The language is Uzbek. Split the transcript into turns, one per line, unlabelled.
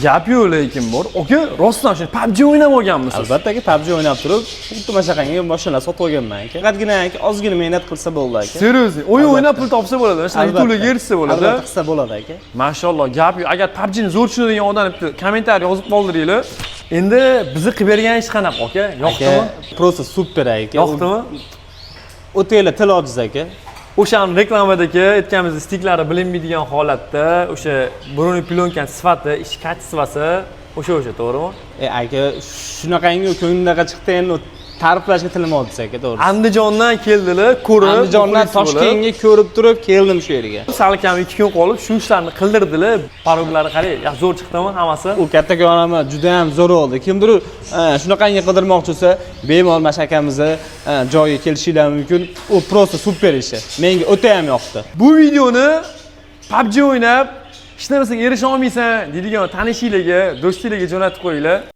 Gap yo'q lekin bor. Aka, rostdan shu PUBG o'ynab olganmisiz?
Albatta PUBG o'ynab turib, xuddi mana shunaqangi mashinalar sotib olganman aka. Faqatgina ozgina mehnat qilsa bo'ldi aka.
Seriously, o'yin o'ynab pul topsa bo'ladi. Mana YouTube'ga erishsa bo'ladi.
Albatta qilsa bo'ladi aka.
Mashalloh, gap yo'q. Agar PUBG ni zo'r tushunadigan odam kommentariy yozib qoldiringlar. Endi bizni qilib bergan ish qanaqa aka? Yoqdimi?
Просто super aka.
Yoqdimi?
O'taylar til ojiz aka.
O'shaning reklamadagi aytganimizdek stiklari bilinmaydigan holatda, o'sha Bruno Plyonkan sifati, ish kачествоsi o'sha to'g'rimi?
Aka, shunaqangi ko'nglimdan chiqdi endi ta'riflashga tilim ojiz aka, to'g'ri.
Andijondan keldilar, ko'rib,
Andijondan Toshkentga ko'rib turib keldim shu yerga.
Salkam 2 kun qolib shu ishlarni qildirdilar. Paroglari qarang, yaxshi zo'r chiqdimi hammasi?
U kattakon juda ham zo'r oldi. Kimdir shunaqangi qidirmoqchi bo'lsa, bemalol mashakamizni joyiga kelishinglar mumkin. U просто super ishi. Menga o'ta ham yoqdi.
Bu videoni PUBG o'ynab hech narsaga erisha olmaysan deydigan tanishinglarga, do'stinglarga jo'natib qo'yinglar.